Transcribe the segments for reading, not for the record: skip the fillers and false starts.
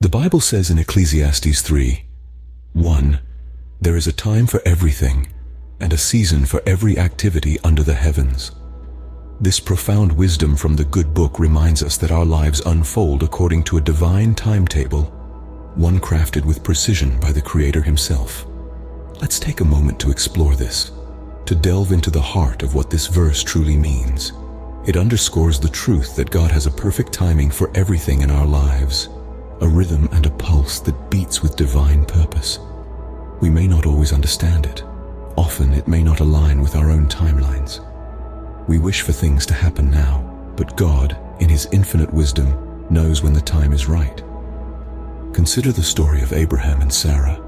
The Bible says in Ecclesiastes 3:1, "There is a time for everything, and a season for every activity under the heavens." This profound wisdom from the good book reminds us that our lives unfold according to a divine timetable, one crafted with precision by the Creator Himself. Let's take a moment to explore this, to delve into the heart of what this verse truly means. It underscores the truth that God has a perfect timing for everything in our lives, a rhythm and a pulse that beats with divine purpose. We may not always understand it. Often it may not align with our own timelines. We wish for things to happen now, but God, in His infinite wisdom, knows when the time is right. Consider the story of Abraham and Sarah,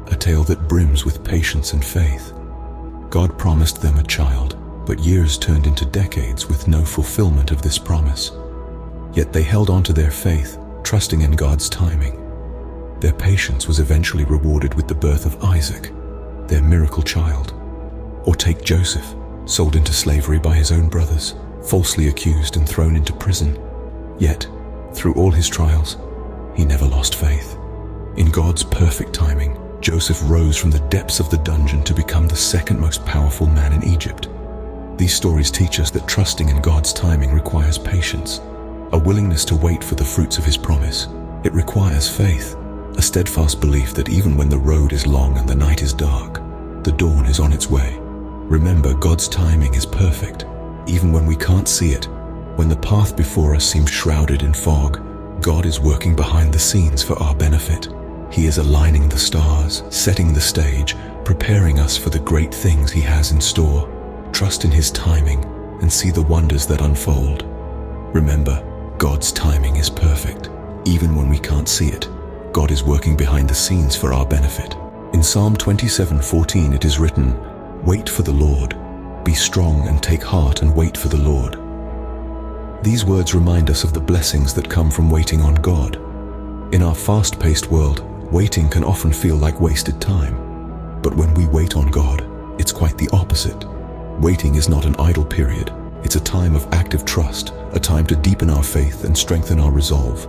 a tale that brims with patience and faith. God promised them a child, but years turned into decades with no fulfillment of this promise. Yet they held on to their faith, trusting in God's timing. Their patience was eventually rewarded with the birth of Isaac, their miracle child. Or take Joseph, sold into slavery by his own brothers, falsely accused and thrown into prison. Yet, through all his trials, he never lost faith. In God's perfect timing, Joseph rose from the depths of the dungeon to become the second most powerful man in Egypt. These stories teach us that trusting in God's timing requires patience, a willingness to wait for the fruits of His promise. It requires faith, a steadfast belief that even when the road is long and the night is dark, the dawn is on its way. Remember, God's timing is perfect, even when we can't see it. When the path before us seems shrouded in fog, God is working behind the scenes for our benefit. He is aligning the stars, setting the stage, preparing us for the great things He has in store. Trust in His timing and see the wonders that unfold. Remember, God's timing is perfect. Even when we can't see it, God is working behind the scenes for our benefit. In Psalm 27:14 it is written, "Wait for the Lord. Be strong and take heart and wait for the Lord." These words remind us of the blessings that come from waiting on God. In our fast-paced world, waiting can often feel like wasted time. But when we wait on God, it's quite the opposite. Waiting is not an idle period. It's a time of active trust, a time to deepen our faith and strengthen our resolve.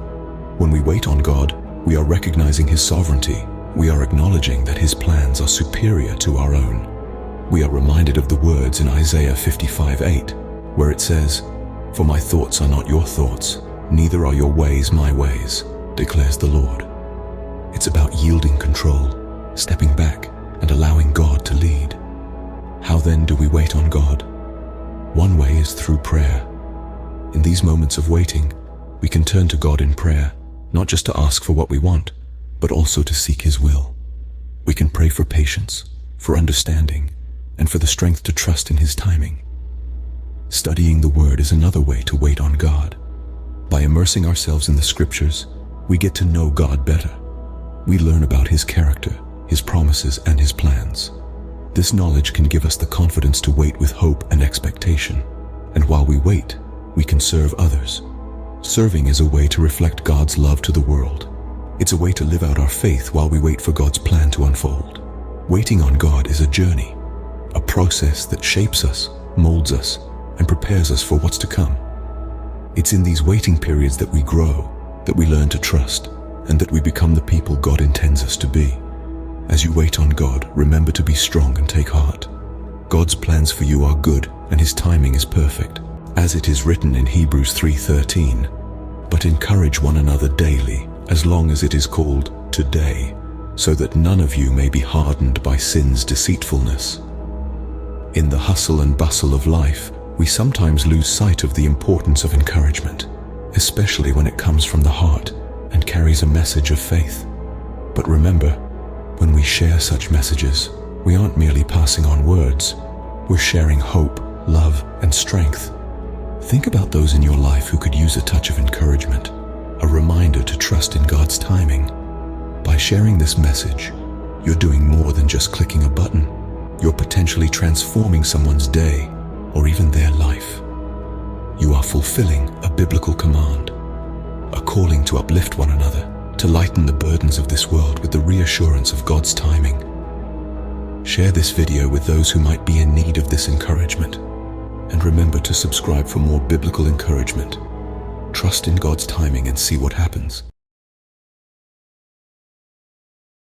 When we wait on God, we are recognizing His sovereignty. We are acknowledging that His plans are superior to our own. We are reminded of the words in Isaiah 55:8, where it says, "For my thoughts are not your thoughts, neither are your ways my ways, declares the Lord." It's about yielding control, stepping back, and allowing God to lead. How then do we wait on God? One way is through prayer. In these moments of waiting, we can turn to God in prayer, not just to ask for what we want, but also to seek His will. We can pray for patience, for understanding, and for the strength to trust in His timing. Studying the Word is another way to wait on God. By immersing ourselves in the Scriptures, we get to know God better. We learn about His character, His promises, and His plans. This knowledge can give us the confidence to wait with hope and expectation. And while we wait, we can serve others. Serving is a way to reflect God's love to the world. It's a way to live out our faith while we wait for God's plan to unfold. Waiting on God is a journey, a process that shapes us, molds us, and prepares us for what's to come. It's in these waiting periods that we grow, that we learn to trust, and that we become the people God intends us to be. As you wait on God, remember to be strong and take heart. God's plans for you are good, and His timing is perfect, as it is written in Hebrews 3:13. But encourage one another daily, as long as it is called today, so that none of you may be hardened by sin's deceitfulness. In the hustle and bustle of life, we sometimes lose sight of the importance of encouragement, especially when it comes from the heart and carries a message of faith. But remember, when we share such messages, we aren't merely passing on words. We're sharing hope, love, and strength. Think about those in your life who could use a touch of encouragement, a reminder to trust in God's timing. By sharing this message, you're doing more than just clicking a button. You're potentially transforming someone's day or even their life. You are fulfilling a biblical command, a calling to uplift one another, to lighten the burdens of this world with the reassurance of God's timing. Share this video with those who might be in need of this encouragement. And remember to subscribe for more biblical encouragement. Trust in God's timing and see what happens.